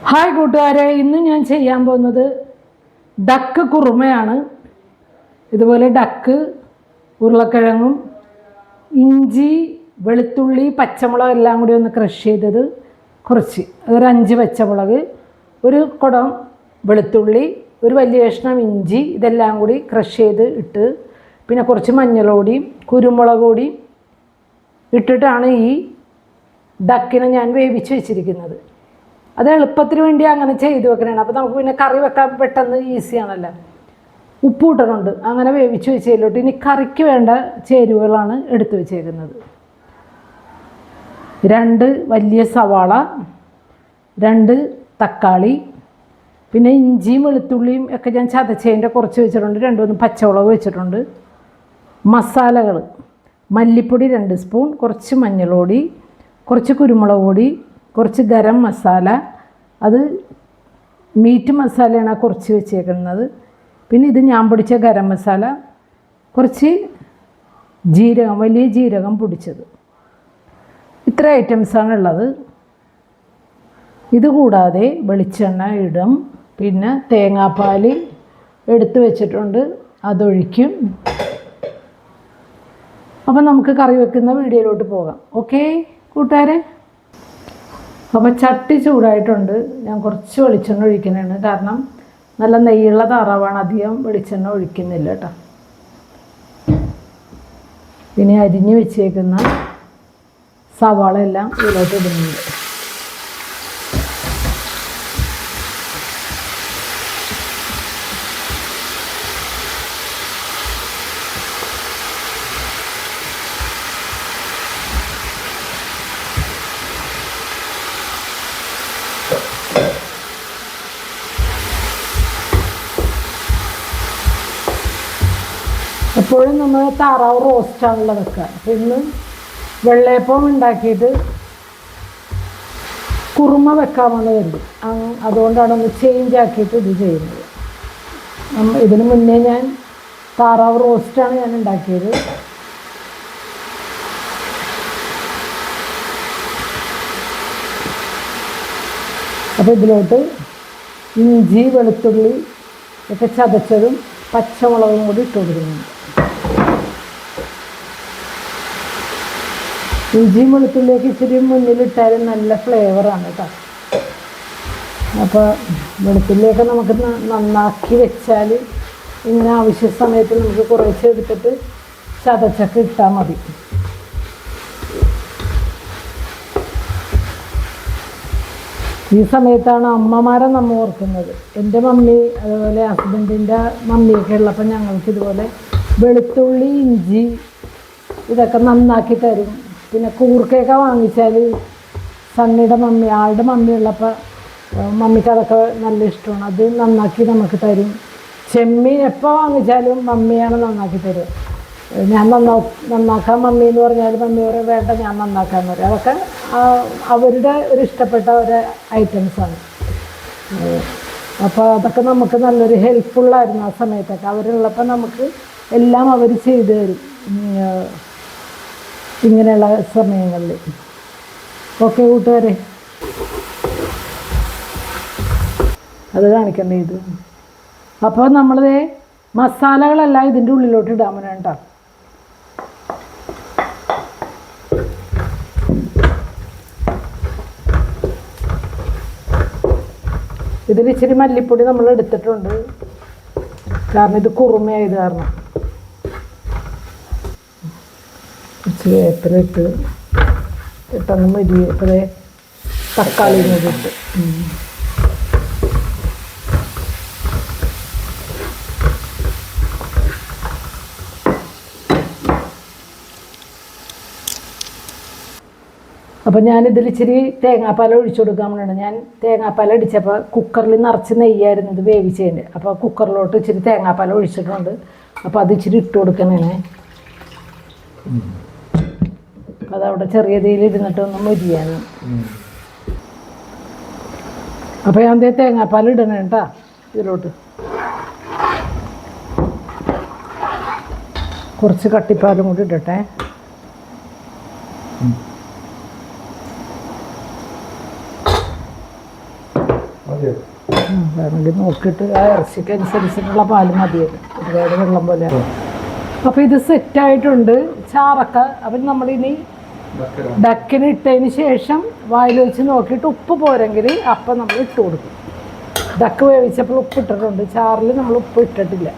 Hi കൂട്ടുകാരെ, ഇന്ന് ഞാൻ ചെയ്യാൻ പോകുന്നത് ഡക്ക് കുറുമയാണ്. ഇതുപോലെ ഡക്ക്, ഉരുളക്കിഴങ്ങും ഇഞ്ചി, വെളുത്തുള്ളി, പച്ചമുളക് എല്ലാം കൂടി ഒന്ന് ക്രഷ് ചെയ്തത് കുറച്ച്, ഒരു 5 പച്ചമുളക്, ഒരു കുടം വെളുത്തുള്ളി, ഒരു വലിയ കഷ്ണം ഇഞ്ചി, ഇതെല്ലാം കൂടി ക്രഷ് ചെയ്ത് ഇട്ട്, പിന്നെ കുറച്ച് മഞ്ഞൾപ്പൊടിയും കുരുമുളക് പൊടിയും ഇട്ടിട്ടാണ് ഈ ഡക്കിനെ ഞാൻ വേവിച്ച് വെച്ചിരിക്കുന്നത്. അത് എളുപ്പത്തിന് വേണ്ടി അങ്ങനെ ചെയ്ത് വെക്കണതാണ്. അപ്പോൾ നമുക്ക് പിന്നെ കറി വെക്കാൻ പെട്ടെന്ന് ഈസിയാണല്ലോ. ഉപ്പ് ഇട്ടിട്ടുണ്ട്, അങ്ങനെ വേവിച്ച് വെച്ചതിലോട്ട് ഇനി കറിക്ക് വേണ്ട ചേരുവകളാണ് എടുത്തു വെച്ചേക്കുന്നത്. 2 വലിയ സവാള, 2 തക്കാളി, പിന്നെ ഇഞ്ചിയും വെളുത്തുള്ളിയും ഒക്കെ ഞാൻ ചതച്ചതിൻ്റെ കുറച്ച് വെച്ചിട്ടുണ്ട്. 2-3 പച്ചമുളക് വെച്ചിട്ടുണ്ട്. മസാലകൾ: മല്ലിപ്പൊടി 2 സ്പൂൺ, കുറച്ച് മഞ്ഞൾപ്പൊടി, കുറച്ച് കുരുമുളക് പൊടി, കുറച്ച് ഗരം മസാല, അത് മീറ്റ് മസാലയാണ് കുറച്ച് വെച്ചേക്കുന്നത്. പിന്നെ ഇത് ഞാൻ പൊടിച്ച ഗരം മസാല, കുറച്ച് ജീരകം, വലിയ ജീരകം പൊടിച്ചത്. ഇത്ര ഐറ്റംസാണ് ഉള്ളത്. ഇതുകൂടാതെ വെളിച്ചെണ്ണ ഇടും, പിന്നെ തേങ്ങാപ്പാൽ എടുത്ത് വെച്ചിട്ടുണ്ട്, അതൊഴിക്കും. അപ്പം നമുക്ക് കറി വെക്കുന്ന വീഡിയോയിലോട്ട് പോകാം. ഓക്കെ കൂട്ടുകാരെ. അപ്പോൾ ചട്ടി ചൂടായിട്ടുണ്ട്. ഞാൻ കുറച്ച് വെളിച്ചെണ്ണ ഒഴിക്കുന്നതാണ്, കാരണം നല്ല നെയ്യുള്ള താറാവാണ്, അധികം വെളിച്ചെണ്ണ ഒഴിക്കുന്നില്ല കേട്ടോ. പിന്നെ അരിഞ്ഞ് വെച്ചേക്കുന്ന സവാള എല്ലാം ഇതിലോട്ട് ഇടുന്നുണ്ട്. എപ്പോഴും നമ്മൾ താറാവ് റോസ്റ്റാണല്ലോ വെക്കുക. അപ്പം ഇന്ന് വെള്ളയപ്പം ഉണ്ടാക്കിയിട്ട് കുറുമ വെക്കാമെന്ന് കരുതി, അതുകൊണ്ടാണ് ഒന്ന് ചേഞ്ച് ആക്കിയിട്ട് ഇത് ചെയ്യുന്നത്. ഇതിന് മുന്നേ ഞാൻ താറാവ് റോസ്റ്റാണ് ഞാൻ ഉണ്ടാക്കിയത്. അപ്പോൾ ഇതിലോട്ട് ഇഞ്ചി, വെളുത്തുള്ളി ഒക്കെ ചതച്ചതും പച്ചമുളകും കൂടി ഇട്ട് കൊടുക്കുന്നുണ്ട്. ഇഞ്ചിയും വെളുത്തുള്ളിയൊക്കെ ഇച്ചിരി മുന്നിലിട്ടാലും നല്ല ഫ്ലേവറാണ് കേട്ടോ. അപ്പോൾ വെളുത്തുള്ളിയൊക്കെ നമുക്ക് നന്നാക്കി വെച്ചാൽ ഇങ്ങനെ ആവശ്യ സമയത്ത് നമുക്ക് കുറേശ്ശെ എടുത്തിട്ട് ചതച്ചൊക്കെ ഇട്ടാൽ മതി. ഈ സമയത്താണ് അമ്മമാരെ നമ്മൾ ഓർക്കുന്നത്. എൻ്റെ മമ്മി, അതുപോലെ ഹസ്ബൻഡിൻ്റെ മമ്മിയൊക്കെ ഉള്ളപ്പോൾ ഞങ്ങൾക്ക് ഇതുപോലെ വെളുത്തുള്ളി, ഇഞ്ചി ഇതൊക്കെ നന്നാക്കി തരും. പിന്നെ കൂർക്കയൊക്കെ വാങ്ങിച്ചാൽ സണ്ണിയുടെ മമ്മി, ആളുടെ മമ്മി ഉള്ളപ്പോൾ മമ്മിക്ക് അതൊക്കെ നല്ല ഇഷ്ടമാണ്. അത് നന്നാക്കി നമുക്ക് തരും. ചെമ്മീൻ എപ്പോൾ വാങ്ങിച്ചാലും മമ്മിയാണ് നന്നാക്കി തരും. ഞാൻ നന്നാക്കാൻ മമ്മി എന്ന് പറഞ്ഞാൽ മമ്മി പറയും വേണ്ട ഞാൻ നന്നാക്കാമെന്ന് പറയും. അതൊക്കെ അവരുടെ ഒരു ഇഷ്ടപ്പെട്ട ഒരു ഐറ്റംസാണ്. അപ്പോൾ അതൊക്കെ നമുക്ക് നല്ലൊരു ഹെൽപ്ഫുള്ളായിരുന്നു ആ സമയത്തൊക്കെ. അവരുള്ളപ്പോൾ നമുക്ക് എല്ലാം അവർ ചെയ്തു തരും ഇങ്ങനെയുള്ള സമയങ്ങളിൽ. ഓക്കെ കൂട്ടുകാരെ, അത് കാണിക്കണ്ടേ ഇത്. അപ്പോൾ നമ്മളിത് മസാലകളെല്ലാം ഇതിൻ്റെ ഉള്ളിലോട്ട് ഇടാൻ വേണം കേട്ടോ. ഇതിൽ ഇച്ചിരി മല്ലിപ്പൊടി നമ്മൾ എടുത്തിട്ടുണ്ട്, കാരണം ഇത് കുറുമയായത് കാരണം. കുറച്ച് വേപ്പിലിട്ട് ഇട്ടൊന്ന് മരിയപ്പോഴേ തക്കാളി ഇട്ട് അപ്പം ഞാനിതിൽ ഇച്ചിരി തേങ്ങാപ്പാൽ ഒഴിച്ചു കൊടുക്കാൻ വേണ്ടിയാണ്. ഞാൻ തേങ്ങാപ്പാൽ അടിച്ചപ്പോൾ കുക്കറിൽ നിറച്ച് നെയ്യായിരുന്നു ഇത് വേവിച്ചതിൻ്റെ. അപ്പോൾ കുക്കറിലോട്ട് ഇച്ചിരി തേങ്ങാപ്പാൽ ഒഴിച്ചിട്ടുണ്ട്. അപ്പോൾ അത് ഇച്ചിരി ഇട്ട് കൊടുക്കണേ. അതവിടെ ചെറിയ തീയിലിരുന്നിട്ട് ഒന്ന് മൊരിയാണ്. അപ്പോൾ ഞാൻ തേങ്ങാപ്പാൽ ഇടണേ കേട്ടോ ഇതിലോട്ട്. കുറച്ച് കട്ടിപ്പാലും കൂടി ഇടട്ടെ. വേണമെങ്കിൽ നോക്കിയിട്ട് ആ ഇറച്ചിക്ക് അനുസരിച്ചിട്ടുള്ള പാല് മതിയല്ലോ, ഒരുപാട് വെള്ളം പോലെ. അപ്പോൾ ഇത് സെറ്റായിട്ടുണ്ട് ചാറൊക്കെ. അപ്പം നമ്മളിനി ഡക്കിന് ഇട്ടതിന് ശേഷം വായിൽ വെച്ച് നോക്കിയിട്ട് ഉപ്പ് പോരെങ്കിൽ അപ്പം നമ്മൾ ഇട്ട് കൊടുക്കും. ഡക്ക് വേവിച്ചപ്പോൾ ഉപ്പ് ഇട്ടിട്ടുണ്ട്, ചാറിൽ നമ്മൾ ഉപ്പ് ഇട്ടിട്ടില്ല.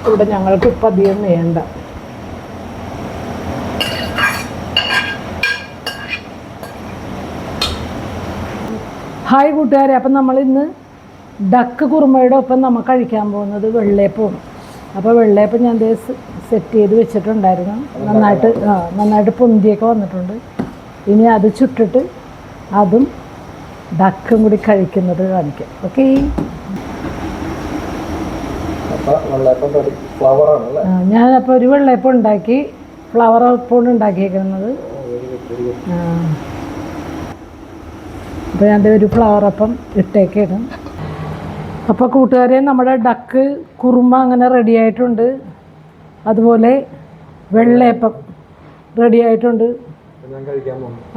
ഇവിടെ ഞങ്ങൾക്ക് ഉപ്പ് അധികം വേണ്ട. ഹായ് കൂട്ടുകാരെ, അപ്പം നമ്മളിന്ന് ഡക്ക് കുറുമയുടെ ഒപ്പം നമ്മൾ കഴിക്കാൻ പോകുന്നത് വെള്ളയപ്പമാണ്. അപ്പോൾ വെള്ളയപ്പം ഞാൻ സെറ്റ് ചെയ്ത് വെച്ചിട്ടുണ്ടായിരുന്നു. നന്നായിട്ട് പൊന്തിയൊക്കെ വന്നിട്ടുണ്ട്. ഇനി അത് ചുട്ടിട്ട് അതും ഡക്കും കൂടി കഴിക്കുന്നത് കാണിക്കാം. ഓക്കെ, ഞാനപ്പോൾ ഒരു വെള്ളയപ്പം ഉണ്ടാക്കി, ഫ്ലവർ അപ്പമാണ് ഉണ്ടാക്കിയേക്കുന്നത്. അപ്പോൾ ഞാൻ ഒരു ഫ്ലവർ അപ്പം ഇട്ടേക്കാണ്. അപ്പോൾ കൂട്ടുകാരെ, നമ്മുടെ ഡക്ക് കുറുമ അങ്ങനെ റെഡി ആയിട്ടുണ്ട്. അതുപോലെ വെള്ളയപ്പം റെഡി ആയിട്ടുണ്ട്.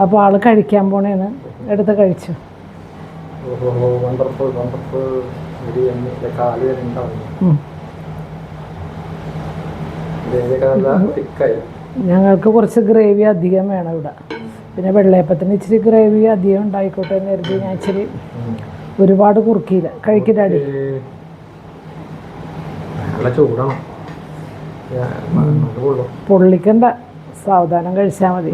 അപ്പോൾ ആൾ കഴിക്കാൻ പോണേണ്. എടുത്ത് കഴിച്ചു. ഞങ്ങൾക്ക് കുറച്ച് ഗ്രേവി അധികം വേണം ഇവിടെ. പിന്നെ വെള്ളയപ്പത്തിന് ഇച്ചിരി ഗ്രേവി അധികം ഉണ്ടായിക്കോട്ടെ എന്ന് കരുതി ഞാൻ ഇച്ചിരി ഒരുപാട് കുറുക്കിയില്ല. കഴിക്കില്ലാടി, പൊള്ളിക്കണ്ട, സാവധാനം കഴിച്ചാൽ മതി.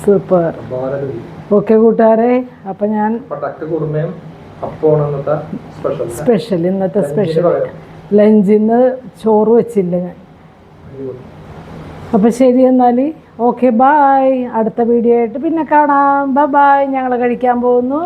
സൂപ്പർ. ഓക്കെ കൂട്ടുകാരെ, അപ്പം ഞാൻ സ്പെഷ്യൽ ഇന്നത്തെ സ്പെഷ്യൽ ലഞ്ചിന്ന് ചോറ് വെച്ചില്ല ഞാൻ. അപ്പം ശരി, എന്നാൽ ഓക്കെ, ബായ്. അടുത്ത വീഡിയോ ആയിട്ട് പിന്നെ കാണാം. ബൈ. ഞങ്ങൾ കഴിക്കാൻ പോകുന്നു.